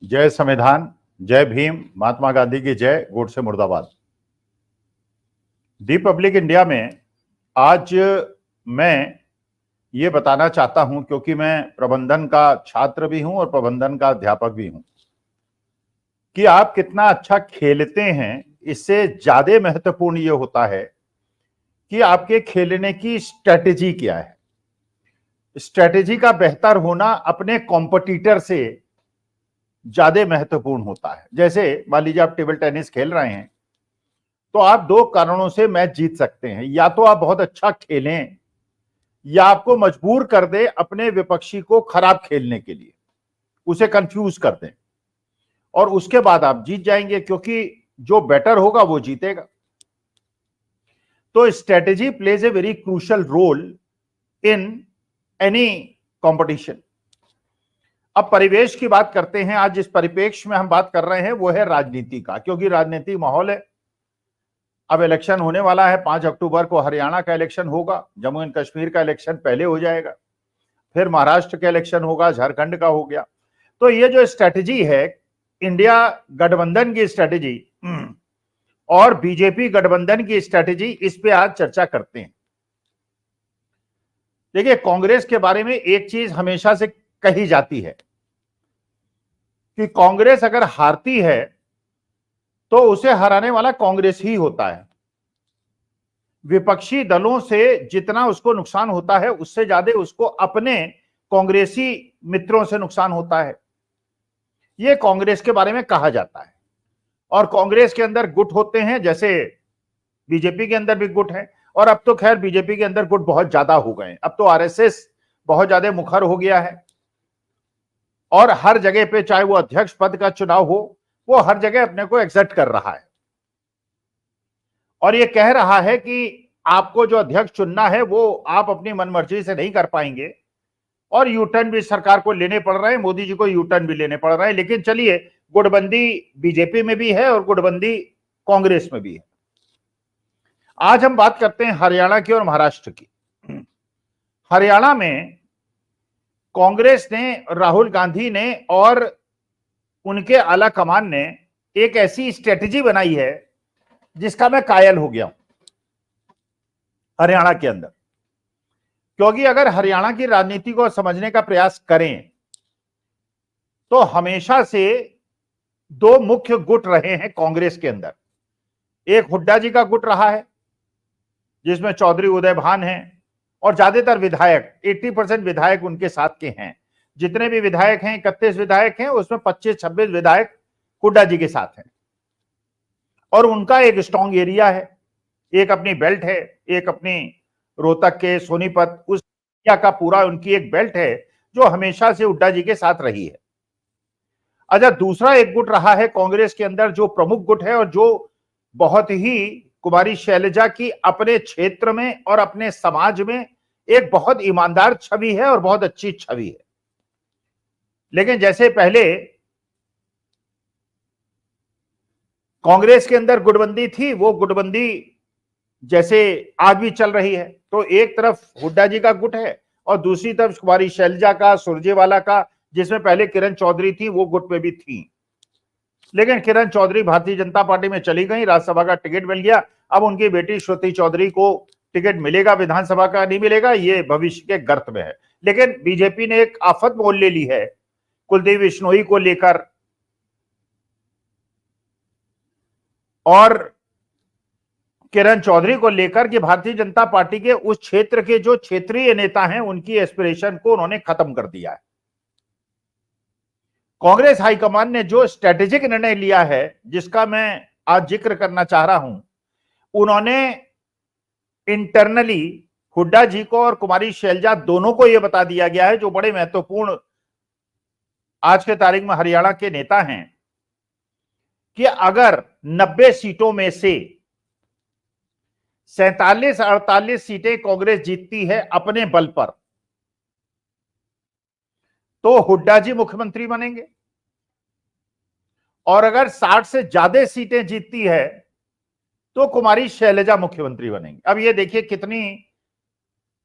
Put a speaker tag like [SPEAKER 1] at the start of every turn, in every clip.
[SPEAKER 1] जय संविधान, जय भीम, महात्मा गांधी की जय, गोडसे मुर्दाबाद। रिपब्लिक इंडिया में आज मैं ये बताना चाहता हूं, क्योंकि मैं प्रबंधन का छात्र भी हूं और प्रबंधन का अध्यापक भी हूं, कि आप कितना अच्छा खेलते हैं इससे ज्यादा महत्वपूर्ण ये होता है कि आपके खेलने की स्ट्रेटेजी क्या है। स्ट्रेटेजी का बेहतर होना अपने कॉम्पिटिटर से ज्यादा महत्वपूर्ण होता है। जैसे मान लीजिए आप टेबल टेनिस खेल रहे हैं, तो आप दो कारणों से मैच जीत सकते हैं। या तो आप बहुत अच्छा खेलें या आपको मजबूर कर दे अपने विपक्षी को खराब खेलने के लिए, उसे कंफ्यूज कर दें, और उसके बाद आप जीत जाएंगे, क्योंकि जो बेटर होगा वो जीतेगा। तो strategy plays a very crucial role in any competition. अब परिवेश की बात करते हैं। आज जिस परिप्रेक्ष्य में हम बात कर रहे हैं वो है राजनीति का, क्योंकि राजनीतिक माहौल है। अब इलेक्शन होने वाला है। 5 अक्टूबर को हरियाणा का इलेक्शन होगा, जम्मू एंड कश्मीर का इलेक्शन पहले हो जाएगा, फिर महाराष्ट्र का इलेक्शन होगा, झारखंड का हो गया। तो ये जो स्ट्रेटेजी है, इंडिया गठबंधन की स्ट्रेटेजी और बीजेपी गठबंधन की स्ट्रेटेजी, इस पे आज चर्चा करते हैं। देखिए, कांग्रेस के बारे में एक चीज हमेशा से कही जाती है कि कांग्रेस अगर हारती है तो उसे हराने वाला कांग्रेस ही होता है। विपक्षी दलों से जितना उसको नुकसान होता है उससे ज्यादा उसको अपने कांग्रेसी मित्रों से नुकसान होता है। यह कांग्रेस के बारे में कहा जाता है। और कांग्रेस के अंदर गुट होते हैं, जैसे बीजेपी के अंदर भी गुट है। और अब तो खैर बीजेपी के अंदर गुट बहुत ज्यादा हो गए। अब तो आरएसएस बहुत ज्यादा मुखर हो गया है और हर जगह पे, चाहे वो अध्यक्ष पद का चुनाव हो, वो हर जगह अपने को एक्सर्ट कर रहा है और ये कह रहा है कि आपको जो अध्यक्ष चुनना है वो आप अपनी मनमर्जी से नहीं कर पाएंगे। और यू टर्न भी सरकार को लेने पड़ रहे हैं, मोदी जी को यू टर्न भी लेने पड़ रहे हैं। लेकिन चलिए, गुटबंदी बीजेपी में भी है और गुटबंदी कांग्रेस में भी है। आज हम बात करते हैं हरियाणा की और महाराष्ट्र की। हरियाणा में कांग्रेस ने, राहुल गांधी ने और उनके आला कमान ने एक ऐसी स्ट्रेटेजी बनाई है जिसका मैं कायल हो गया हूं हरियाणा के अंदर। क्योंकि अगर हरियाणा की राजनीति को समझने का प्रयास करें तो हमेशा से दो मुख्य गुट रहे हैं कांग्रेस के अंदर। एक हुड्डा जी का गुट रहा है, जिसमें चौधरी उदय भान हैं और ज्यादातर विधायक, 80% विधायक उनके साथ के हैं। जितने भी विधायक हैं, 31 विधायक हैं, उसमें 25-26 विधायक हुड्डा जी के साथ हैं। और उनका एक स्ट्रॉन्ग एरिया है, एक अपनी बेल्ट है, एक अपनी रोहतक के सोनीपत, उस एरिया का पूरा उनकी एक बेल्ट है जो हमेशा से हुड्डा जी के साथ रही है। अच्छा, दूसरा एक गुट रहा है कांग्रेस के अंदर जो प्रमुख गुट है और जो बहुत ही कुमारी शैलजा की अपने क्षेत्र में और अपने समाज में एक बहुत ईमानदार छवि है और बहुत अच्छी छवि है। लेकिन जैसे पहले कांग्रेस के अंदर गुटबंदी थी, वो गुटबंदी जैसे आज भी चल रही है। तो एक तरफ हुड्डा जी का गुट है और दूसरी तरफ कुमारी शैलजा का, सुरजेवाला का, जिसमें पहले किरण चौधरी थी, वो गुट में भी थी। लेकिन किरण चौधरी भारतीय जनता पार्टी में चली गई, राज्यसभा का टिकट मिल गया। अब उनकी बेटी श्रुति चौधरी को टिकट मिलेगा, विधानसभा का नहीं मिलेगा, ये भविष्य के गर्त में है। लेकिन बीजेपी ने एक आफत मोल ले ली है कुलदीप बिश्नोई को लेकर और किरण चौधरी को लेकर कि भारतीय जनता पार्टी के उस क्षेत्र के जो क्षेत्रीय नेता हैं उनकी एस्पिरेशन को उन्होंने खत्म कर दिया है। कांग्रेस हाईकमान ने जो स्ट्रेटेजिक निर्णय लिया है, जिसका मैं आज जिक्र करना चाह रहा हूं, उन्होंने इंटरनली हुड्डा जी को और कुमारी शैलजा दोनों को यह बता दिया गया है, जो बड़े महत्वपूर्ण आज के तारीख में हरियाणा के नेता हैं, कि अगर 90 सीटों में से 47-48 सीटें कांग्रेस जीतती है अपने बल पर, तो हुड्डा जी मुख्यमंत्री बनेंगे। और अगर 60 से ज्यादा सीटें जीतती है तो कुमारी शैलजा मुख्यमंत्री बनेंगी। अब ये देखिए कितनी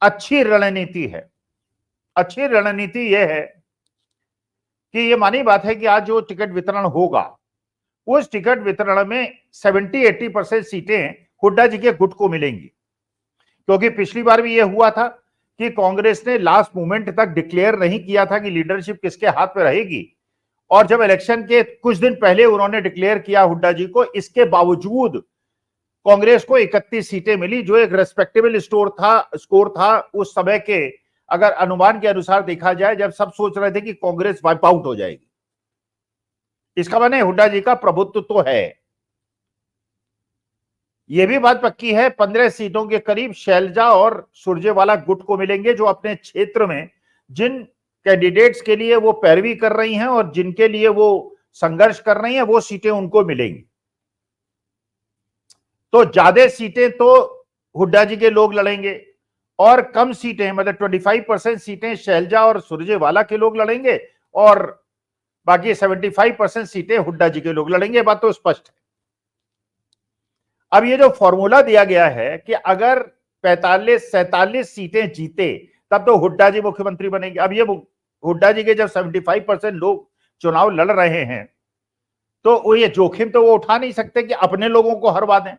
[SPEAKER 1] अच्छी रणनीति है। अच्छी रणनीति यह है कि ये मानी बात है कि आज जो टिकट वितरण होगा उस टिकट वितरण में 70-80% सीटें हुड्डा जी के गुट को मिलेंगी, क्योंकि पिछली बार भी यह हुआ था कि कांग्रेस ने लास्ट मोमेंट तक डिक्लेयर नहीं किया था कि लीडरशिप किसके हाथ में रहेगी, और जब इलेक्शन के कुछ दिन पहले उन्होंने डिक्लेयर किया हुड्डा जी को, इसके बावजूद कांग्रेस को 31 सीटें मिली, जो एक रेस्पेक्टेबल स्कोर था उस समय के, अगर अनुमान के अनुसार देखा जाए, जब सब सोच रहे थे कि कांग्रेस वाइप आउट हो जाएगी। इसका माने हुड्डा जी का प्रभुत्व तो है। यह भी बात पक्की है 15 सीटों के करीब शैलजा और सुरजेवाला गुट को मिलेंगे, जो अपने क्षेत्र में जिन कैंडिडेट्स के लिए वो पैरवी कर रही हैं और जिनके लिए वो संघर्ष कर रही हैं, वो सीटें उनको मिलेंगी। तो ज्यादा सीटें तो हुड्डा जी के लोग लड़ेंगे और कम सीटें, मतलब 25% सीटें शैलजा और सुरजेवाला के लोग लड़ेंगे और बाकी 75% सीटें हुड्डा जी के लोग लड़ेंगे। बात तो स्पष्ट है। अब ये जो फॉर्मूला दिया गया है कि अगर 45-47 सीटें जीते तब तो हुड्डा जी मुख्यमंत्री बनेंगे। अब ये हुड्डा जी के जब 75% लोग चुनाव लड़ रहे हैं तो वो ये जोखिम तो वो उठा नहीं सकते कि अपने लोगों को हरवा दें,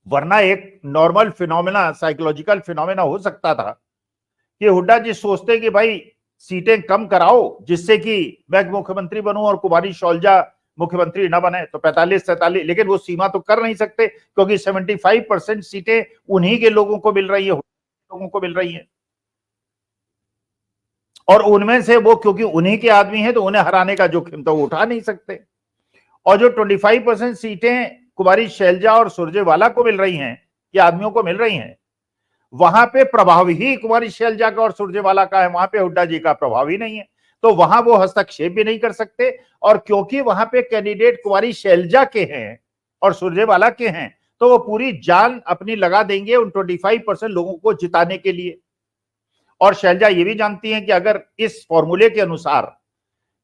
[SPEAKER 1] वरना एक नॉर्मल फिनोमेना, साइकोलॉजिकल फिनोमेना हो सकता था कि हुड्डा जी सोचते कि भाई सीटें कम कराओ जिससे कि मैं मुख्यमंत्री बनूं और कुमारी शैलजा मुख्यमंत्री न बने, तो 45-47, लेकिन वो सीमा तो कर नहीं सकते क्योंकि 75% सीटें उन्हीं के लोगों को मिल रही है, लोगों को मिल रही है, और उनमें से वो क्योंकि उन्हीं के आदमी हैं तो उन्हें हराने का जोखिम तो उठा नहीं सकते। और जो 25% सीटें कुमारी शैलजा और सुरजेवाला को मिल रही हैं, ये आदमियों को मिल रही हैं, वहां पे प्रभाव ही कुमारी शैलजा का और सुरजेवाला का है, वहां पे हुड्डा जी का प्रभाव ही नहीं है, तो वहां वो हस्तक्षेप भी नहीं कर सकते। और क्योंकि वहां पे कैंडिडेट कुमारी शैलजा के हैं और सुरजेवाला के हैं, तो वो पूरी जान अपनी लगा देंगे उन 25% लोगों को जिताने के लिए। और शैलजा ये भी जानती हैं कि अगर इस फॉर्मूले के अनुसार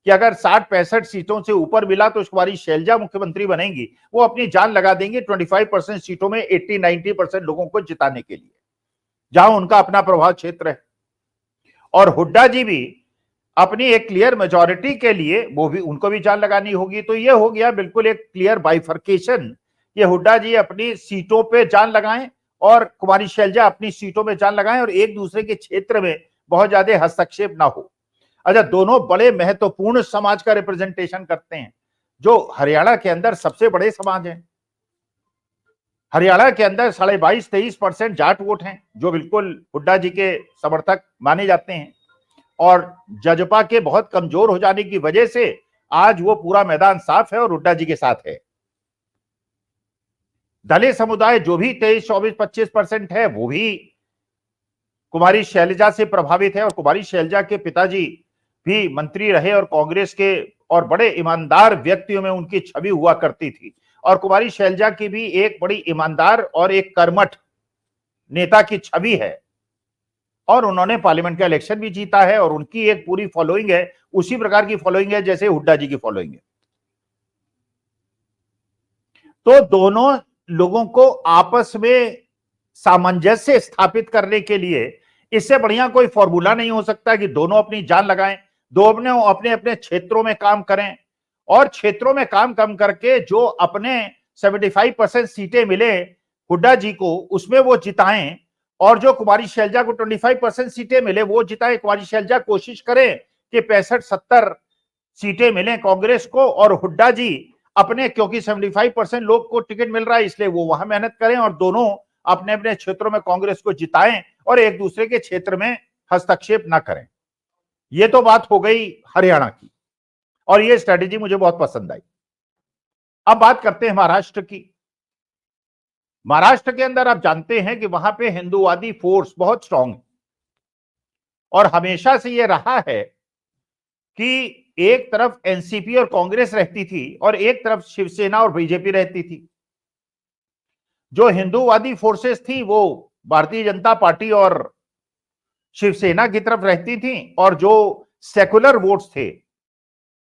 [SPEAKER 1] कि अगर 60-65 सीटों से ऊपर मिला तो कुमारी शैलजा मुख्यमंत्री बनेंगी, वो अपनी जान लगा देंगे 25% सीटों में 80-90% लोगों को जिताने के लिए, जहां उनका अपना प्रभाव क्षेत्र है। और हुड्डा जी भी अपनी एक क्लियर मेजॉरिटी के लिए वो भी, उनको भी जान लगानी होगी। तो ये हो गया बिल्कुल एक क्लियर बाइफर्केशन, ये हुड्डा जी अपनी सीटों पे जान लगाएं और कुमारी शैलजा अपनी सीटों में जान लगाएं और एक दूसरे के क्षेत्र में बहुत ज्यादा हस्तक्षेप ना हो। अच्छा, दोनों बड़े महत्वपूर्ण समाज का रिप्रेजेंटेशन करते हैं, जो हरियाणा के अंदर सबसे बड़े समाज हैं। हरियाणा के अंदर 22-23% जाट वोट हैं, जो बिल्कुल हुड्डा जी के समर्थक माने जाते हैं, और जजपा के बहुत कमजोर हो जाने की वजह से आज वो पूरा मैदान साफ है और हुड्डा जी के साथ है। दलित समुदाय जो भी 23-24-25% है, वो भी कुमारी शैलजा से प्रभावित है, और कुमारी शैलजा के पिताजी भी मंत्री रहे और कांग्रेस के, और बड़े ईमानदार व्यक्तियों में उनकी छवि हुआ करती थी। और कुमारी शैलजा की भी एक बड़ी ईमानदार और एक कर्मठ नेता की छवि है, और उन्होंने पार्लियामेंट का इलेक्शन भी जीता है, और उनकी एक पूरी फॉलोइंग है, उसी प्रकार की फॉलोइंग है जैसे हुड्डा जी की फॉलोइंग है। तो दोनों लोगों को आपस में सामंजस्य स्थापित करने के लिए इससे बढ़िया कोई फॉर्मूला नहीं हो सकता कि दोनों अपनी जान लगाएं, दोनों अपने अपने क्षेत्रों में काम करें, और क्षेत्रों में काम कम करके जो अपने 75% सीटें मिले हुड्डा जी को उसमें वो जिताएं, और जो कुमारी शैलजा को 25% सीटें मिले वो जिताएं। कुमारी शैलजा कोशिश करें कि 65-70 सीटें मिलें कांग्रेस को, और हुड्डा जी अपने, क्योंकि 75% लोग को टिकट मिल रहा है इसलिए वो वहां मेहनत करें, और दोनों अपने अपने क्षेत्रों में कांग्रेस को जिताएं और एक दूसरे के क्षेत्र में हस्तक्षेप ना करें। ये तो बात हो गई हरियाणा की, और ये स्ट्रेटेजी मुझे बहुत पसंद आई। अब बात करते हैं महाराष्ट्र की। महाराष्ट्र के अंदर आप जानते हैं कि वहां पे हिंदूवादी फोर्स बहुत स्ट्रांग है, और हमेशा से ये रहा है कि एक तरफ एनसीपी और कांग्रेस रहती थी और एक तरफ शिवसेना और बीजेपी रहती थी। जो हिंदूवादी फोर्सेस थी वो भारतीय जनता पार्टी और शिवसेना की तरफ रहती थी, और जो सेकुलर वोट्स थे,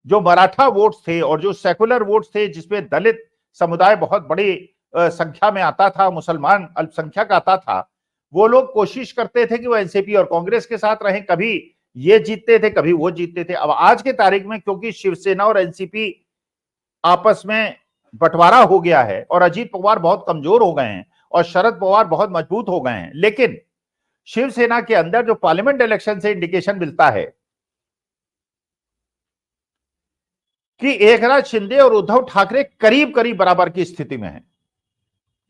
[SPEAKER 1] जो मराठा वोट्स थे और जो सेकुलर वोट्स थे जिसमें दलित समुदाय बहुत बड़ी संख्या में आता था, मुसलमान अल्पसंख्यक आता था, वो लोग कोशिश करते थे कि वो एनसीपी और कांग्रेस के साथ रहें, कभी ये जीतते थे, कभी वो जीतते थे। अब आज के तारीख में क्योंकि शिवसेना और एनसीपी आपस में बंटवारा हो गया है और अजीत पवार बहुत कमजोर हो गए हैं और शरद पवार बहुत मजबूत हो गए हैं, लेकिन शिवसेना के अंदर जो पार्लियामेंट इलेक्शन से इंडिकेशन मिलता है कि एकनाथ शिंदे और उद्धव ठाकरे करीब करीब बराबर की स्थिति में हैं।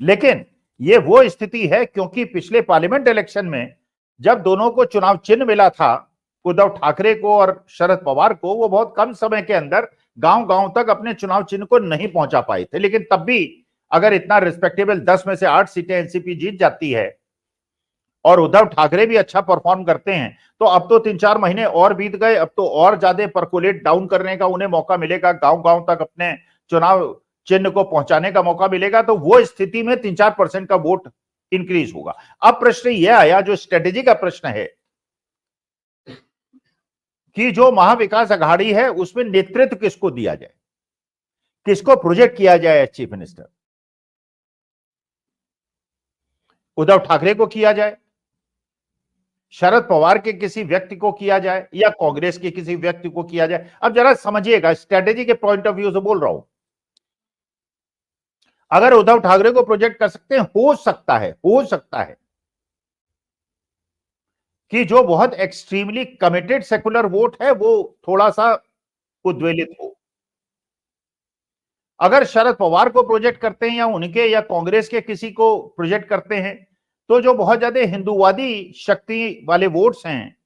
[SPEAKER 1] लेकिन ये वो स्थिति है क्योंकि पिछले पार्लियामेंट इलेक्शन में जब दोनों को चुनाव चिन्ह मिला था, उद्धव ठाकरे को और शरद पवार को, वो बहुत कम समय के अंदर गांव गांव तक अपने चुनाव चिन्ह को नहीं पहुंचा पाए थे। लेकिन तब भी अगर इतना रिस्पेक्टेबल 10 में से 8 सीटें एनसीपी जीत जाती है और उद्धव ठाकरे भी अच्छा परफॉर्म करते हैं, तो अब तो 3-4 महीने और बीत गए, अब तो और ज्यादा परकोलेट डाउन करने का उन्हें मौका मिलेगा, गांव गांव तक अपने चुनाव चिन्ह को पहुंचाने का मौका मिलेगा। तो वो स्थिति में 3-4% का वोट इंक्रीज होगा। अब प्रश्न यह आया, जो स्ट्रेटेजी का प्रश्न है कि जो महाविकास अघाड़ी है उसमें नेतृत्व किसको दिया जाए, किसको प्रोजेक्ट किया जाए as chief minister. Uddhav Thackeray को किया जाए, शरद पवार के किसी व्यक्ति को किया जाए, या कांग्रेस के किसी व्यक्ति को किया जाए। अब जरा समझिएगा, स्ट्रेटेजी के पॉइंट ऑफ व्यू से बोल रहा हूं। अगर उद्धव ठाकरे को प्रोजेक्ट कर सकते हैं, हो सकता है कि जो बहुत एक्सट्रीमली कमिटेड सेकुलर वोट है वो थोड़ा सा उद्वेलित हो। अगर शरद पवार को प्रोजेक्ट करते हैं या उनके या कांग्रेस के किसी को प्रोजेक्ट करते हैं, तो जो बहुत ज्यादा हिंदूवादी शक्ति वाले वोट्स हैं,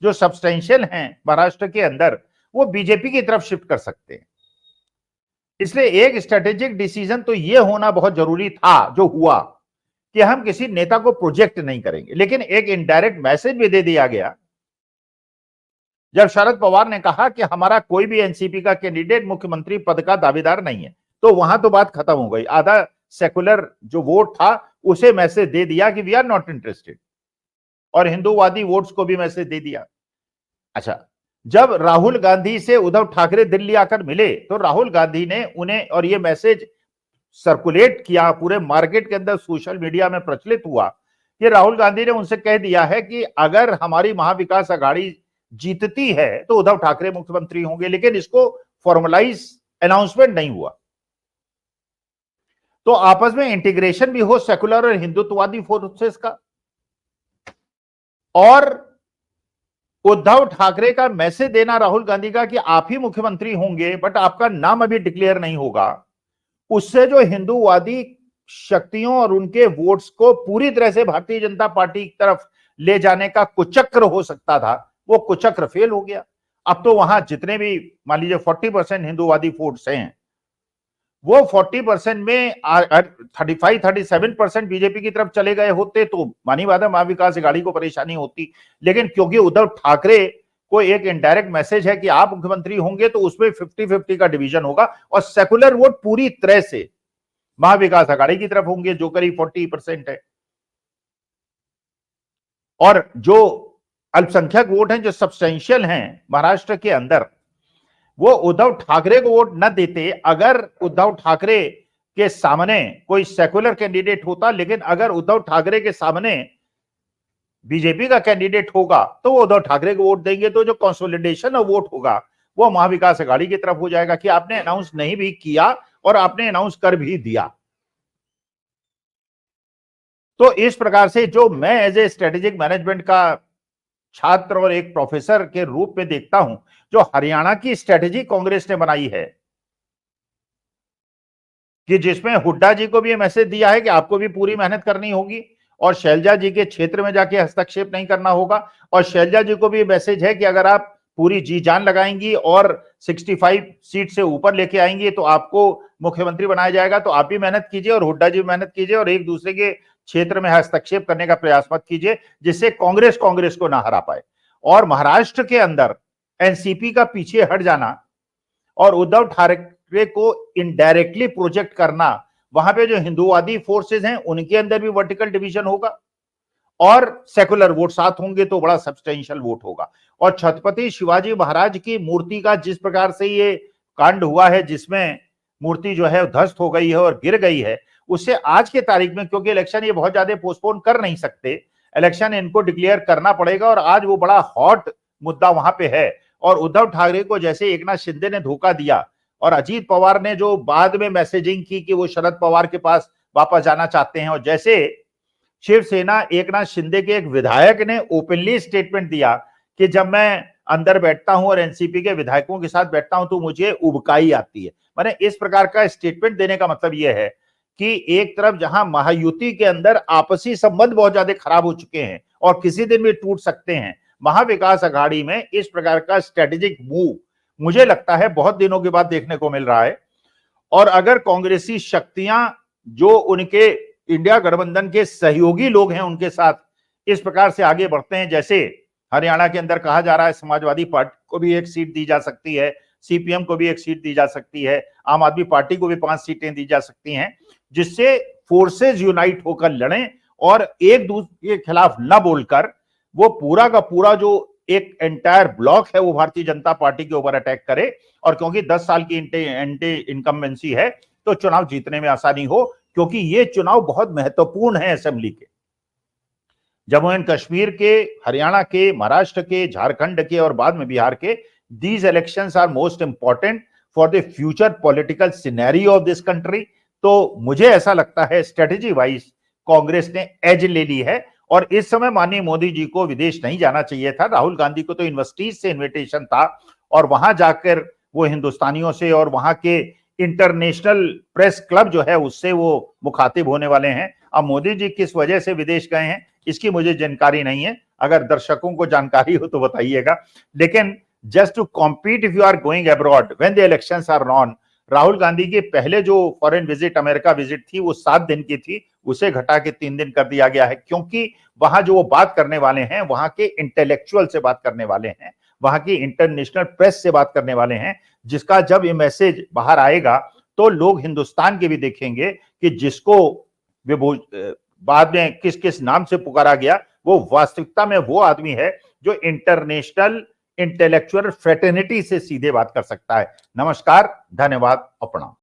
[SPEAKER 1] जो सब्सटेंशियल हैं महाराष्ट्र के अंदर, वो बीजेपी की तरफ शिफ्ट कर सकते हैं। इसलिए एक स्ट्रेटेजिक डिसीजन तो ये होना बहुत जरूरी था, जो हुआ, कि हम किसी नेता को प्रोजेक्ट नहीं करेंगे। लेकिन एक इनडायरेक्ट मैसेज भी दे दिया गया जब शरद पवार ने कहा कि हमारा कोई भी एनसीपी का कैंडिडेट मुख्यमंत्री पद का दावेदार नहीं है, तो वहां तो बात खत्म हो गई। आधा सेकुलर जो वोट था उसे मैसेज दे दिया कि वी आर नॉट इंटरेस्टेड, और हिंदूवादी वोट्स को भी मैसेज दे दिया। अच्छा, जब राहुल गांधी से उद्धव ठाकरे दिल्ली आकर मिले तो राहुल गांधी ने उन्हें, और ये मैसेज सर्कुलेट किया पूरे मार्केट के अंदर, सोशल मीडिया में प्रचलित हुआ, कि राहुल गांधी ने उनसे कह दिया है कि अगर हमारी महाविकास अघाड़ी जीतती है तो उद्धव ठाकरे मुख्यमंत्री होंगे। लेकिन इसको फॉर्मलाइज अनाउंसमेंट नहीं हुआ। तो आपस में इंटीग्रेशन भी हो सेकुलर और हिंदुत्ववादी फोर्सेस का, और उद्धव ठाकरे का मैसेज देना राहुल गांधी का कि आप ही मुख्यमंत्री होंगे बट आपका नाम अभी डिक्लेयर नहीं होगा, उससे जो हिंदूवादी शक्तियों और उनके वोट्स को पूरी तरह से भारतीय जनता पार्टी की तरफ ले जाने का कुचक्र हो सकता था, वो कुचक्र फेल हो गया। अब तो वहां जितने भी मान लीजिए 40% हिंदूवादी वोट्स हैं, वो 40% में 35-37% बीजेपी की तरफ चले गए होते तो मानी बात है महाविकास अघाड़ी को परेशानी होती। लेकिन क्योंकि उद्धव ठाकरे को एक इनडायरेक्ट मैसेज है कि आप मुख्यमंत्री होंगे, तो उसमें 50-50 का डिवीजन होगा और सेकुलर वोट पूरी तरह से महाविकास अघाड़ी की तरफ होंगे, जो करीब 40% है। और जो अल्पसंख्यक वोट हैं, जो सब्सटेंशियल हैं महाराष्ट्र के अंदर, वो उद्धव ठाकरे को वोट न देते अगर उद्धव ठाकरे के सामने कोई सेकुलर कैंडिडेट होता। लेकिन अगर उद्धव ठाकरे के सामने बीजेपी का कैंडिडेट होगा तो वो उद्धव ठाकरे को वोट देंगे। तो जो कंसोलिडेशन ऑफ वोट होगा वो महाविकास अघाड़ी की तरफ हो जाएगा, कि आपने अनाउंस नहीं भी किया और आपने अनाउंस कर भी दिया। तो इस प्रकार से जो मैं एज ए स्ट्रेटेजिक मैनेजमेंट का छात्र और एक प्रोफेसर के रूप में देखता हूं, जो हरियाणा की स्ट्रेटेजी कांग्रेस ने बनाई है, कि जिसमें हुड्डा जी को भी मैसेज दिया है कि आपको भी पूरी मेहनत करनी होगी और शैलजा जी के क्षेत्र में जाके हस्तक्षेप नहीं करना होगा, और शैलजा जी को भी मैसेज है कि अगर आप पूरी जी जान लगाएंगी और 65 सीट से ऊपर लेके आएंगी तो आपको मुख्यमंत्री बनाया जाएगा। तो आप भी मेहनत कीजिए और हुड्डा जी भी मेहनत कीजिए और एक दूसरे के क्षेत्र में हस्तक्षेप करने का प्रयास मत कीजिए, जिससे कांग्रेस को ना हरा पाए। और महाराष्ट्र के अंदर एनसीपी का पीछे हट जाना और उद्धव ठाकरे को इनडायरेक्टली प्रोजेक्ट करना, वहां पे जो हिंदूवादी फोर्सेस हैं उनके अंदर भी वर्टिकल डिवीजन होगा और सेकुलर वोट साथ होंगे, तो बड़ा सब्सटेंशियल वोट होगा। और छत्रपति शिवाजी महाराज की मूर्ति का जिस प्रकार से ये कांड हुआ है, जिसमें मूर्ति जो है ध्वस्त हो गई है और गिर गई है, उससे आज के तारीख में, क्योंकि इलेक्शन ये बहुत ज्यादा पोस्टपोन कर नहीं सकते, इलेक्शन इनको डिक्लेयर करना पड़ेगा। और आज वो बड़ा हॉट मुद्दा वहां पे है। और उद्धव ठाकरे को जैसे एकनाथ शिंदे ने धोखा दिया और अजीत पवार ने जो बाद में मैसेजिंग की कि वो शरद पवार के पास वापस जाना चाहते हैं, और जैसे शिवसेना एकनाथ शिंदे के एक विधायक ने ओपनली स्टेटमेंट दिया कि जब मैं अंदर बैठता हूं और एनसीपी के विधायकों के साथ बैठता हूं तो मुझे उबकाई आती है। माने इस प्रकार का स्टेटमेंट देने का मतलब यह है कि एक तरफ जहां महायुति के अंदर आपसी संबंध बहुत ज्यादा खराब हो चुके हैं और किसी दिन भी टूट सकते हैं, महाविकास अघाड़ी में इस प्रकार का स्ट्रेटेजिक मूव मुझे लगता है बहुत दिनों के बाद देखने को मिल रहा है। और अगर कांग्रेसी शक्तियां जो उनके इंडिया गठबंधन के सहयोगी लोग हैं उनके साथ इस प्रकार से आगे बढ़ते हैं, जैसे हरियाणा के अंदर कहा जा रहा है समाजवादी पार्टी को भी एक सीट दी जा सकती है, सीपीएम को भी एक सीट दी जा सकती है, आम आदमी पार्टी को भी 5 सीटें दी जा सकती हैं, जिससे फोर्सेज यूनाइट होकर लड़ें और एक दूसरे के खिलाफ न बोलकर वो पूरा का पूरा जो एक एंटायर ब्लॉक है वो भारतीय जनता पार्टी के ऊपर अटैक करे। और क्योंकि 10 साल की एंटी इनकम्बेंसी है तो चुनाव जीतने में आसानी हो, क्योंकि ये चुनाव बहुत महत्वपूर्ण है असेंबली के। जम्मू एंड कश्मीर के, हरियाणा के, महाराष्ट्र के, झारखंड के और बाद में बिहार के, these elections are most important for the future political scenario of this country. तो मुझे ऐसा लगता है स्ट्रेटेजी वाइज कांग्रेस ने एज ले ली है और इस समय माननीय मोदी जी को विदेश नहीं जाना चाहिए था। राहुल गांधी को तो यूनिवर्सिटीज से इन्विटेशन था और वहां जाकर वो हिंदुस्तानियों से और वहां के इंटरनेशनल प्रेस क्लब जो है उससे वो मुखातिब होने वाले हैं। अब मोदी जी किस वजह से विदेश गए हैं इसकी मुझे जानकारी नहीं है, अगर दर्शकों को जानकारी हो तो बताइएगा। लेकिन just to compete if you are going abroad when the elections are on, Rahul Gandhi के पहले जो फॉरेन विजिट, अमेरिका विजिट थी वो 7 दिन की थी, उसे घटा के 3 दिन कर दिया गया है, क्योंकि वहां जो वो बात करने वाले हैं वहां के इंटेलेक्चुअल से बात करने वाले हैं, वहां की इंटरनेशनल प्रेस से बात करने वाले हैं, जिसका जब ये मैसेज बाहर आएगा तो लोग हिंदुस्तान के भी देखेंगे कि जिसको बाद में किस किस नाम से पुकारा गया वो वास्तविकता में वो आदमी है जो इंटरनेशनल इंटेलेक्चुअल फ्रेटर्निटी से सीधे बात कर सकता है। नमस्कार, धन्यवाद और प्रणाम।